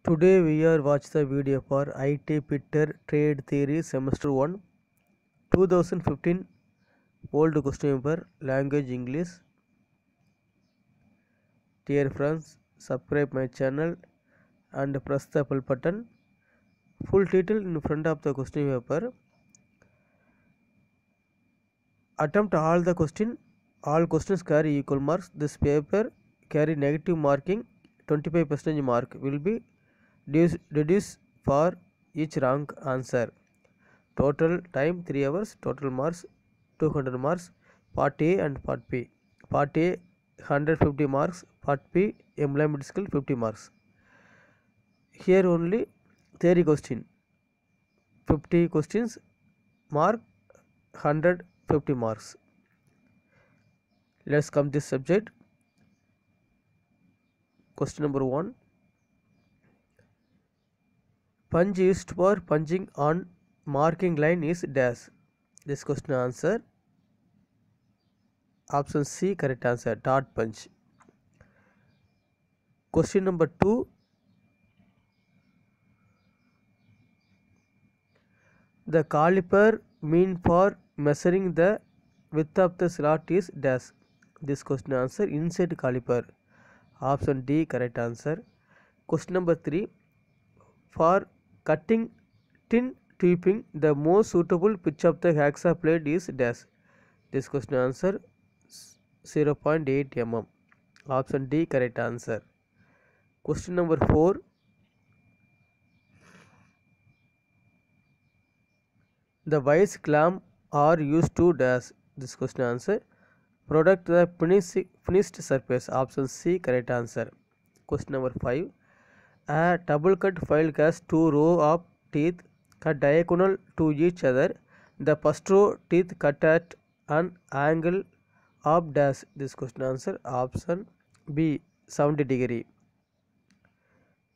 Today we are watch the video for IT Pitter Trade Theory Semester 1 2015 old question paper language English. Dear friends, subscribe my channel and press the bell button. Full title in front of the question paper. Attempt all questions carry equal marks. This paper carry negative marking. 25% mark will be reduced for each wrong answer. Total time 3 hours. Total marks 200 marks. Part A and Part B. Part A 150 marks. Part B employment skill 50 marks. Here only theory question. 50 questions mark 150 marks. Let's come this subject. Question number 1. Punch used for punching on marking line is dash. This question answer option C correct answer dot punch. Question number 2. The caliper mean for measuring the width of the slot is dash. This question answer inside caliper. Option D correct answer. Question number 3. For cutting tin tubing, the most suitable pitch of the hacksaw blade is dash. This question answer 0.8 mm. Option D correct answer. Question number 4. The vice clamp are used to dash. This question answer product the finished surface. Option C correct answer. Question number 5. A double cut file has two rows of teeth cut diagonal to each other. The first row teeth cut at an angle of dash. This question answer option B 70 degree.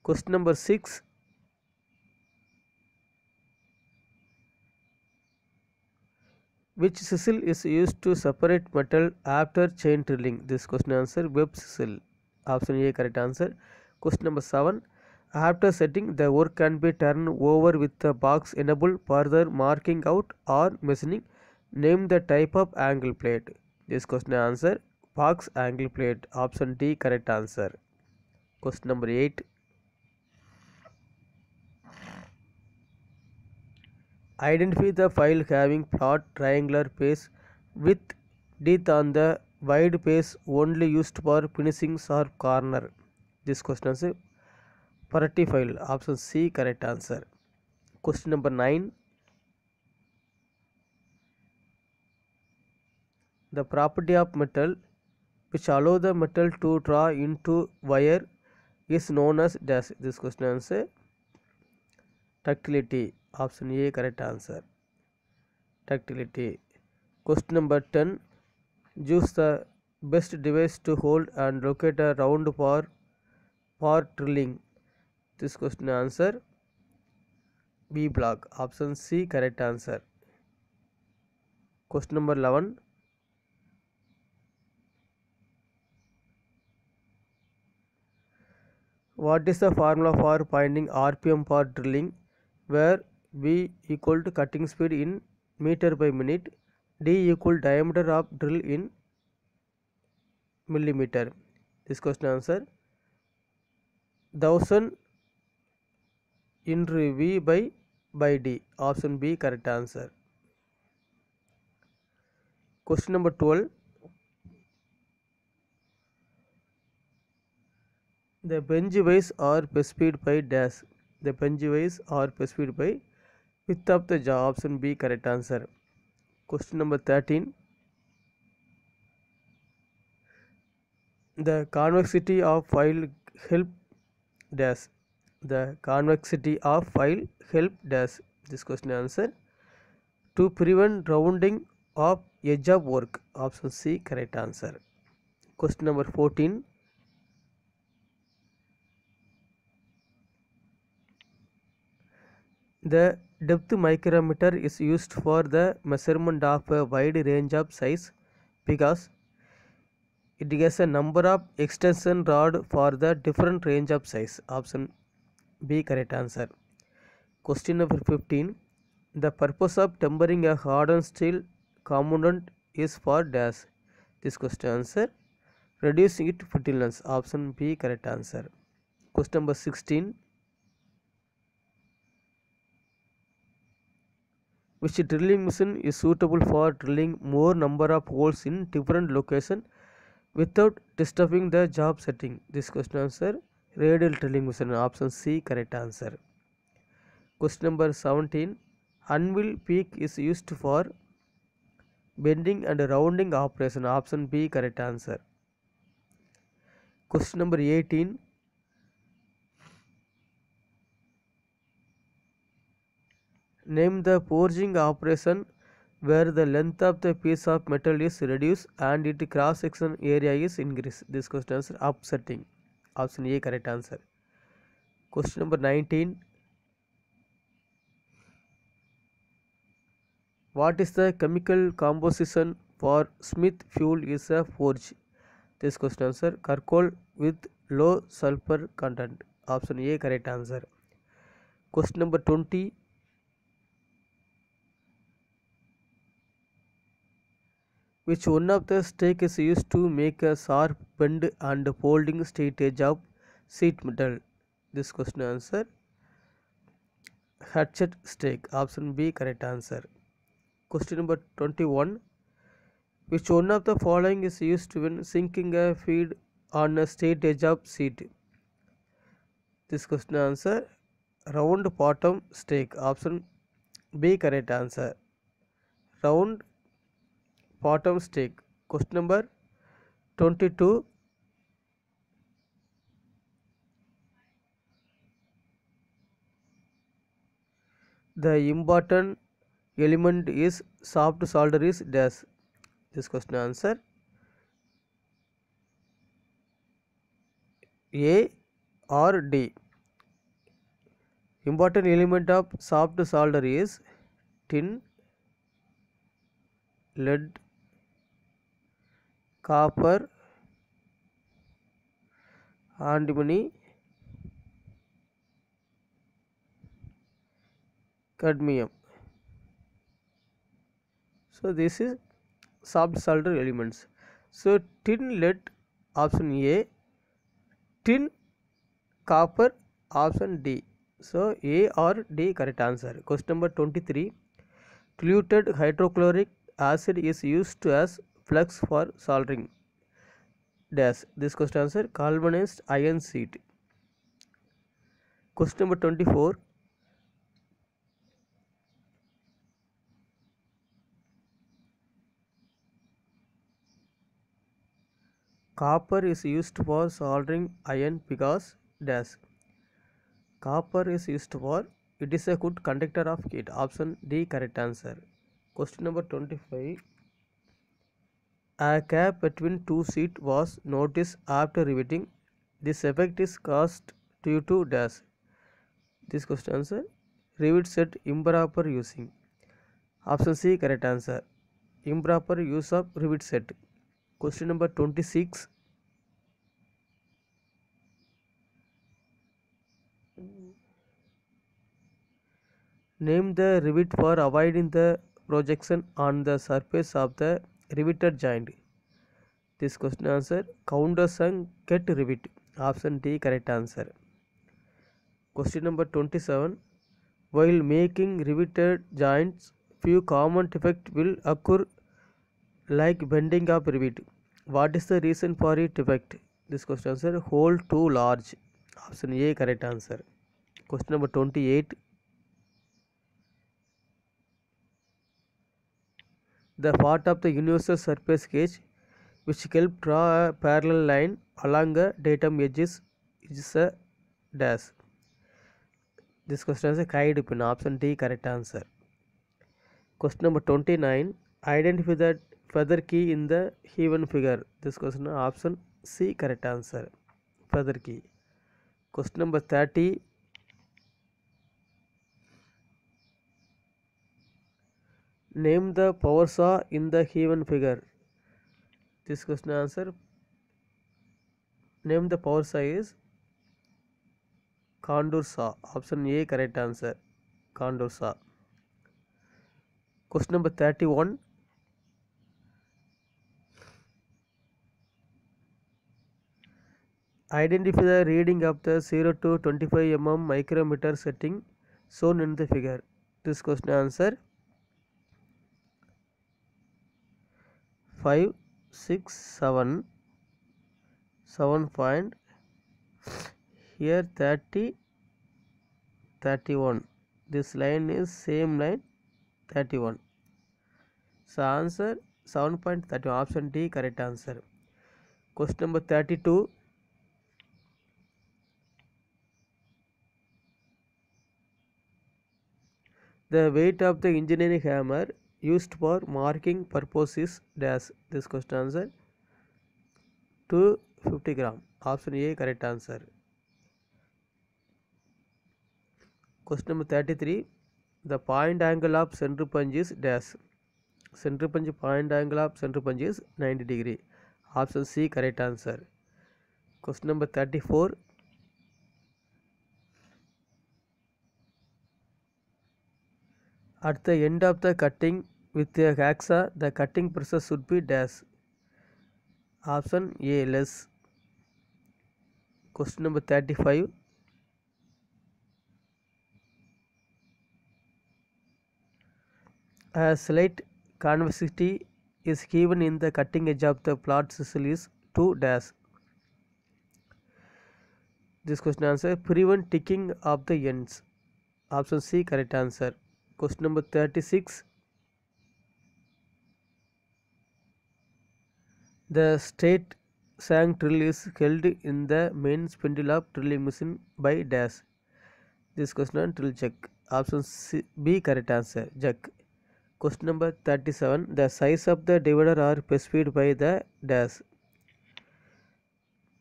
Question number 6. Which chisel is used to separate metal after chain drilling? This question answer web chisel. Option A correct answer. Question number 7. After setting, the work can be turned over with the box enable further marking out or machining. Name the type of angle plate. This question answer box angle plate. Option D correct answer. Question number 8. Identify the file having flat triangular face with teeth on the wide face only used for finishing sharp corner. This question answer Parati file. Option C correct answer. Question number 9. The property of metal which allow the metal to draw into wire is known as dash. This question answer ductility. Option A correct answer. Ductility. Question number 10. Use the best device to hold and locate a round for drilling. This question answer B block. Option C correct answer. Question number 11. What is the formula for finding RPM for drilling, where V equal to cutting speed in meter by minute, D equal diameter of drill in millimeter? This question answer 1000 into V by D. Option B correct answer. Question number 12. The bench vise are specified by dash. The bench vise are specified by width of the jaw. Option B correct answer. Question number 13. The convexity of file help dash. The convexity of file help dash. This question answer to prevent rounding of edge of work. Option C correct answer. Question number 14. The depth micrometer is used for the measurement of a wide range of size because it has a number of extension rod for the different range of size. Option B correct answer. Question number 15. The purpose of tempering a hardened steel component is for dash. This question answer. Reducing its brittleness. Option B correct answer. Question number 16. Which drilling machine is suitable for drilling more number of holes in different locations without disturbing the job setting? This question answer. Radial drilling machine. Option C correct answer. Question number 17. Anvil peak is used for bending and rounding operation. Option B correct answer. Question number 18. Name the forging operation where the length of the piece of metal is reduced and its cross section area is increased. This question answer. Upsetting. Option A correct answer. Question number 19. What is the chemical composition for Smith fuel is a forge? This question answer. Charcoal with low sulfur content. Option A correct answer. Question number 20. Which one of the stake is used to make a sharp bend and folding straight edge of sheet metal? This question answer. Hatchet stake. Option B correct answer. Question number 21. Which one of the following is used when sinking a feed on a straight edge of sheet? This question answer. Round bottom stake. Option B correct answer. Round bottom stake. Question number 22. The important element is soft solder is dash. This question answer. A or D. Important element of soft solder is tin, lead, copper, antimony, cadmium. So this is soft solder elements. So tin, lead, option A. Tin, copper, option D. So A or D correct answer. Question number 23. Diluted hydrochloric acid is used as flux for soldering dash. This question answer. Galvanized iron sheet. Question number 24. Copper is used for soldering iron because dash. Copper is used for it is a good conductor of heat. Option D correct answer. Question number 25. A gap between two sheets was noticed after riveting. This effect is caused due to dash. This question answer. Rivet set improper using. Option C correct answer. Improper use of rivet set. Question number 26. Name the rivet for avoiding the projection on the surface of the riveted joint. This question answer. Countersunk ket rivet. Option D correct answer. Question number 27. While making riveted joints, few common defects will occur like bending of rivet. What is the reason for it defect? This question answer. Hole too large. Option A correct answer. Question number 28. The part of the universal surface gauge which help draw a parallel line along a datum edges is a dash. This question is a guide pin. Option D correct answer. Question number 29. Identify the feather key in the Heaven figure. This question option C correct answer. Feather key. Question number 30. Name the power saw in the Heaven figure. This question answer. Name the power saw is Condor saw. Option A correct answer. Condor saw. Question number 31. Identify the reading of the 0 to 25 mm micrometer setting shown in the figure. This question answer 5, 6, 7, 7 point, here 30, 31. This line is same line 31. So answer 7.31. Option D correct answer. Question number 32. The weight of the engineering hammer used for marking purpose is dash. This question answer 250 gram. Option A correct answer. Question number 33. The point angle of center punch is dash. Center punch point angle of center punch is 90 degree. Option C correct answer. Question number 34. At the end of the cutting with a hacksaw, the cutting pressure should be dash. Option A less. Question number 35. A slight convexity is given in the cutting edge of the flat chisel is 2 dash. This question answer prevent ticking of the ends. Option C correct answer. Question number 36. The straight sang drill is held in the main spindle of drilling machine by dash. This question on drill check. Option C, B correct answer. Jack. Question number 37. The size of the divider are specified by the dash.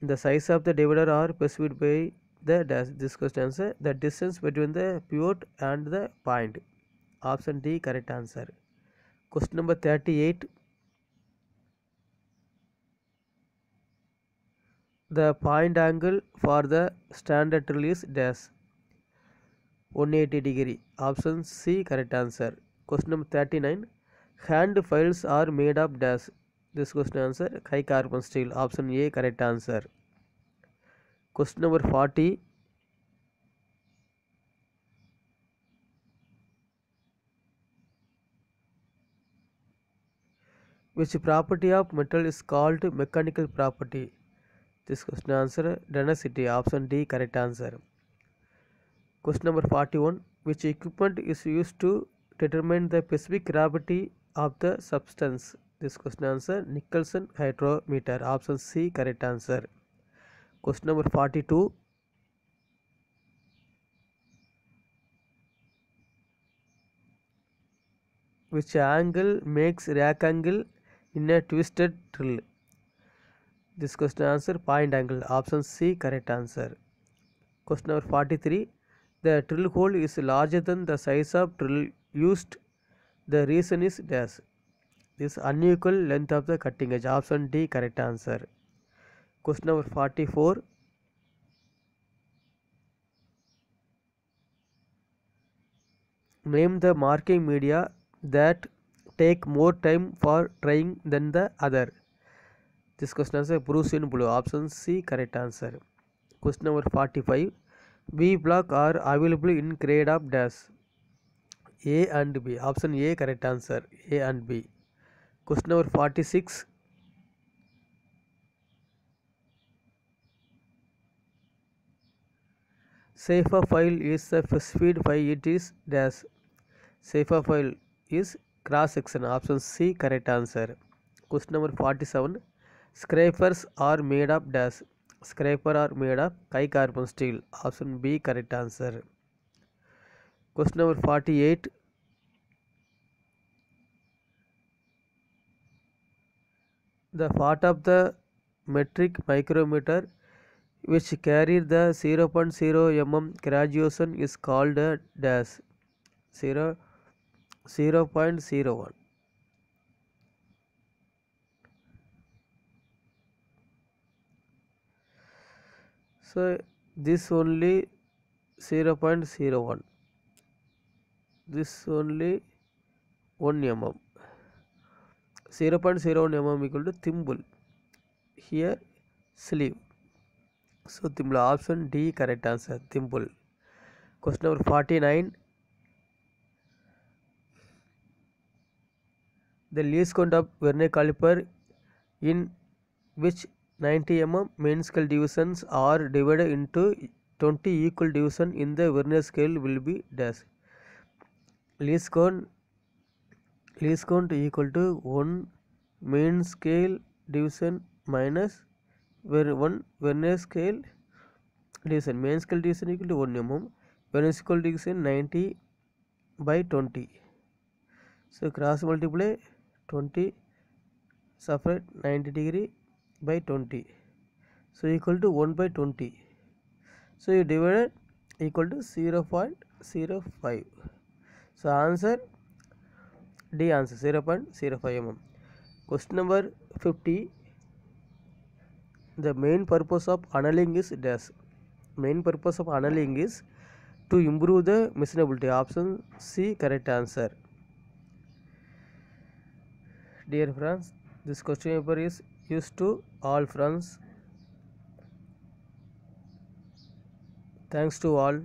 The size of the divider are specified by the dash. This question answer the distance between the pivot and the point. Option D correct answer. Question number 38. The point angle for the standard drill is dash 180 degree. Option C correct answer. Question number 39. Hand files are made of dash. This question answer high carbon steel. Option A correct answer. Question number 40. Which property of metal is called mechanical property? This question answer density. Option D correct answer. Question number 41. Which equipment is used to determine the specific gravity of the substance? This question answer Nicholson hydrometer. Option C correct answer. Question number 42. Which angle makes rack angle in a twisted drill? This question answer point angle. Option C correct answer. Question number 43. The drill hole is larger than the size of drill used. The reason is dash. This unequal length of the cutting edge. Option D correct answer. Question number 44. Name the marking media that take more time for drying than the other. This question answer Prussian blue. Option C correct answer. Question number 45. V block are available in grade of dash. A and B. Option A correct answer. A and B. Question number 46. Safer file is a specified file. It is dash. Safer file is cross section. Option C correct answer. Question number 47. Scrapers are made of dash. Scraper are made of high carbon steel. Option B correct answer. Question number 48. The part of the metric micrometer which carry the 0.0 mm graduation is called a dash. 0.01. So this only 0.01. This only 1 mm. 0.01 mm equal to thimble. Here sleeve. So thimble, option D correct answer, thimble. Question number 49. The least count of vernier caliper in which 90 mm main scale divisions are divided into 20 equal divisions in the vernier scale will be dash. Least count equal to 1 main scale division minus 1 vernier scale division. Main scale division equal to 1 mm, vernier scale division 90 by 20. So cross multiply 20 separate 90 degree by 20. So equal to 1 by 20. So you divided equal to 0.05. So answer D answer 0.05 mm. Question number 50. The main purpose of annealing is dash. Main purpose of annealing is to improve the machinability. Option C correct answer. Dear friends, this question paper is used to all friends. Thanks to all.